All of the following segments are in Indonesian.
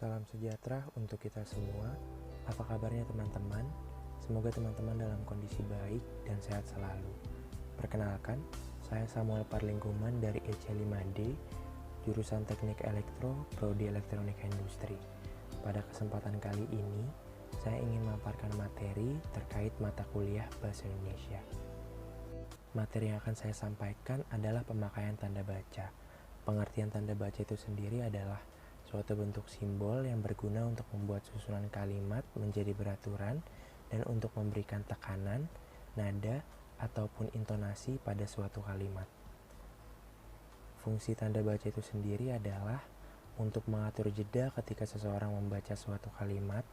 Salam sejahtera untuk kita semua. Apa kabarnya teman-teman? Semoga teman-teman dalam kondisi baik dan sehat selalu. Perkenalkan, saya Samuel Parlingkuman dari EC5D, jurusan Teknik Elektro, Prodi Elektronik Industri. Pada kesempatan kali ini, saya ingin memaparkan materi terkait mata kuliah Bahasa Indonesia. Materi yang akan saya sampaikan adalah pemakaian tanda baca. Pengertian tanda baca itu sendiri adalah suatu bentuk simbol yang berguna untuk membuat susunan kalimat menjadi beraturan dan untuk memberikan tekanan, nada, ataupun intonasi pada suatu kalimat. Fungsi tanda baca itu sendiri adalah untuk mengatur jeda ketika seseorang membaca suatu kalimat,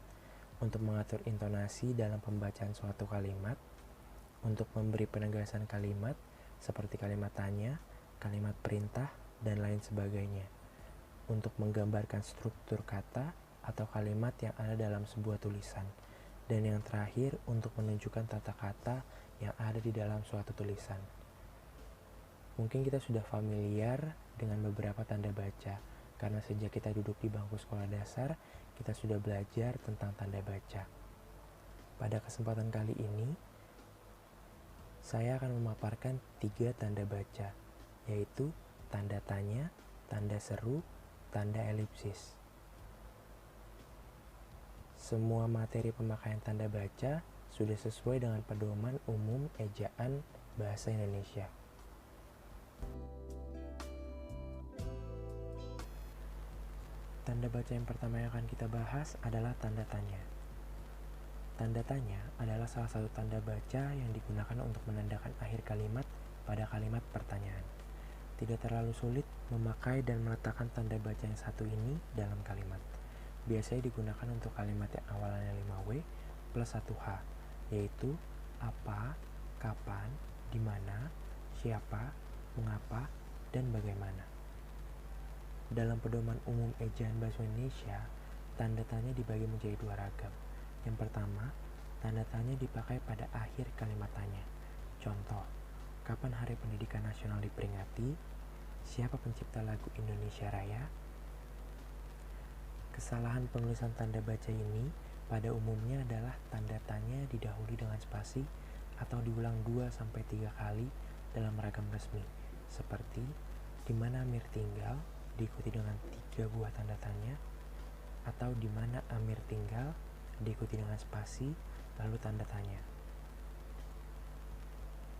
untuk mengatur intonasi dalam pembacaan suatu kalimat, untuk memberi penegasan kalimat seperti kalimat tanya, kalimat perintah, dan lain sebagainya, untuk menggambarkan struktur kata atau kalimat yang ada dalam sebuah tulisan, dan yang terakhir untuk menunjukkan tata kata yang ada di dalam suatu tulisan. Mungkin kita sudah familiar dengan beberapa tanda baca, karena sejak kita duduk di bangku sekolah dasar, kita sudah belajar tentang tanda baca. Pada kesempatan kali ini, saya akan memaparkan 3 tanda baca, yaitu tanda tanya, tanda seru, tanda elipsis. Semua materi pemakaian tanda baca sudah sesuai dengan pedoman umum ejaan bahasa Indonesia. Tanda baca yang pertama yang akan kita bahas adalah tanda tanya. Tanda tanya adalah salah satu tanda baca yang digunakan untuk menandakan akhir kalimat pada kalimat pertanyaan. Tidak terlalu sulit memakai dan meletakkan tanda baca yang satu ini dalam kalimat. Biasanya digunakan untuk kalimat yang awalannya 5W plus 1H, yaitu apa, kapan, di mana, siapa, mengapa, dan bagaimana. Dalam pedoman umum ejaan bahasa Indonesia, tanda tanya dibagi menjadi 2 ragam. Yang pertama, tanda tanya dipakai pada akhir kalimat tanya. Contoh, kapan Hari Pendidikan Nasional diperingati? Siapa pencipta lagu Indonesia Raya? Kesalahan penulisan tanda baca ini pada umumnya adalah tanda tanya didahului dengan spasi atau diulang 2-3 kali dalam ragam resmi, seperti di mana Amir tinggal diikuti dengan 3 buah tanda tanya, atau di mana Amir tinggal diikuti dengan spasi lalu tanda tanya.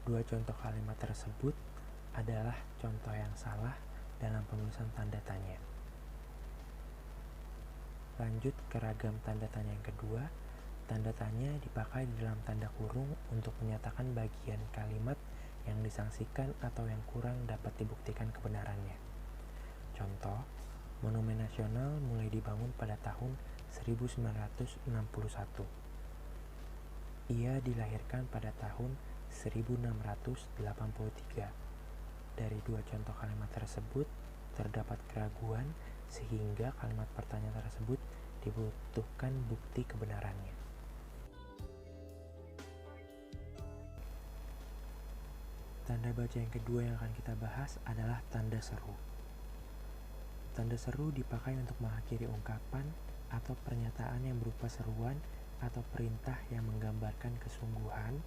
2 contoh kalimat tersebut adalah contoh yang salah dalam penulisan tanda tanya. Lanjut ke ragam tanda tanya yang kedua. Tanda tanya dipakai di dalam tanda kurung untuk menyatakan bagian kalimat yang disangsikan atau yang kurang dapat dibuktikan kebenarannya. Contoh, Monumen Nasional mulai dibangun pada tahun 1961. Ia dilahirkan pada tahun 1683. Dari 2 contoh kalimat tersebut, terdapat keraguan sehingga kalimat pertanyaan tersebut dibutuhkan bukti kebenarannya. Tanda baca yang kedua yang akan kita bahas adalah tanda seru. Tanda seru dipakai untuk mengakhiri ungkapan atau pernyataan yang berupa seruan atau perintah yang menggambarkan kesungguhan,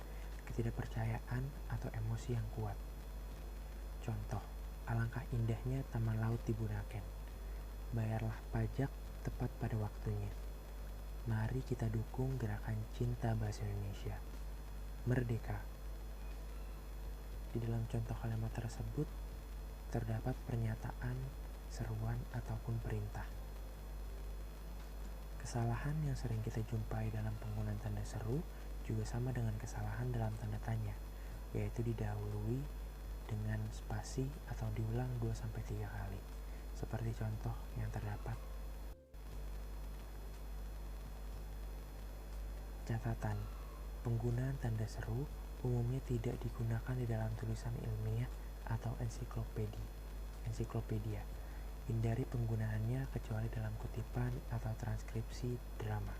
ketidakpercayaan, atau emosi yang kuat. Contoh, alangkah indahnya taman laut di Bunaken. Bayarlah pajak tepat pada waktunya. Mari kita dukung gerakan cinta bahasa Indonesia. Merdeka. Di dalam contoh kalimat tersebut, terdapat pernyataan, seruan, ataupun perintah. Kesalahan yang sering kita jumpai dalam penggunaan tanda seru juga sama dengan kesalahan dalam tanda tanya, yaitu didahului dengan spasi atau diulang 2-3 kali, seperti contoh yang terdapat. Catatan, penggunaan tanda seru umumnya tidak digunakan di dalam tulisan ilmiah atau ensiklopedia. Hindari penggunaannya kecuali dalam kutipan atau transkripsi drama.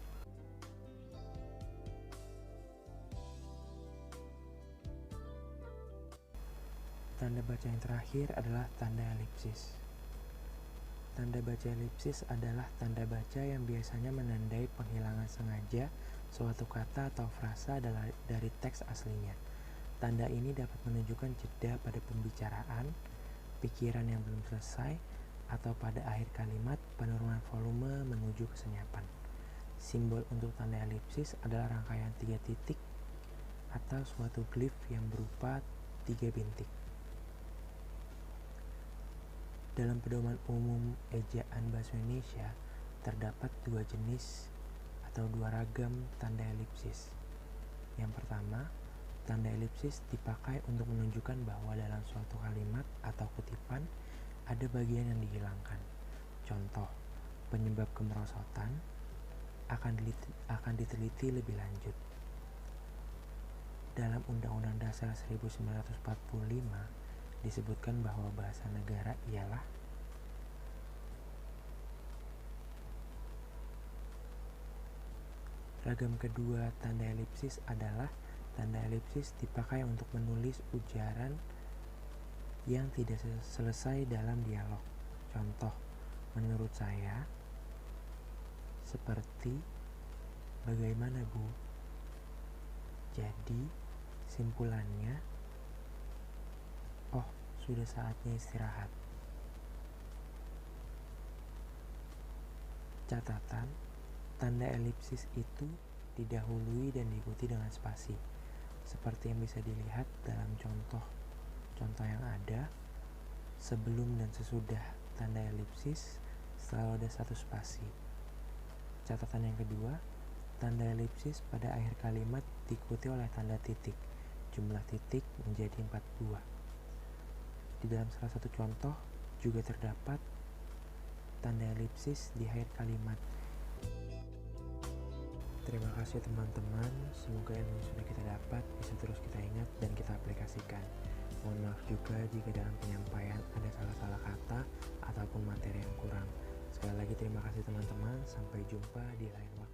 Tanda baca yang terakhir adalah tanda elipsis. Tanda baca elipsis adalah tanda baca yang biasanya menandai penghilangan sengaja suatu kata atau frasa dari teks aslinya. Tanda ini dapat menunjukkan jeda pada pembicaraan, pikiran yang belum selesai, atau pada akhir kalimat penurunan volume menuju kesenyapan. Simbol untuk tanda elipsis adalah rangkaian 3 titik atau suatu glif yang berupa 3 bintik. Dalam pedoman umum ejaan bahasa Indonesia, terdapat 2 jenis atau 2 ragam tanda elipsis. Yang pertama, tanda elipsis dipakai untuk menunjukkan bahwa dalam suatu kalimat atau kutipan ada bagian yang dihilangkan. Contoh, penyebab kemerosotan akan diteliti lebih lanjut. Dalam Undang-Undang Dasar 1945 disebutkan bahwa bahasa negara ialah ragam kedua tanda elipsis adalah tanda elipsis dipakai untuk menulis ujaran yang tidak selesai dalam dialog. Contoh, menurut saya, seperti, bagaimana Bu? Jadi, simpulannya, oh, sudah saatnya istirahat. Catatan, tanda elipsis itu didahului dan diikuti dengan spasi, seperti yang bisa dilihat dalam contoh yang ada. Sebelum dan sesudah tanda elipsis selalu ada satu spasi. Catatan yang kedua, tanda elipsis pada akhir kalimat diikuti oleh tanda titik. Jumlah titik menjadi 4 buah. Di dalam salah satu contoh juga terdapat tanda elipsis di akhir kalimat. Terima kasih teman-teman, semoga ilmu yang sudah kita dapat bisa terus kita ingat dan kita aplikasikan. Mohon maaf juga jika dalam penyampaian ada salah-salah kata ataupun materi yang kurang. Sekali lagi terima kasih teman-teman, sampai jumpa di lain waktu.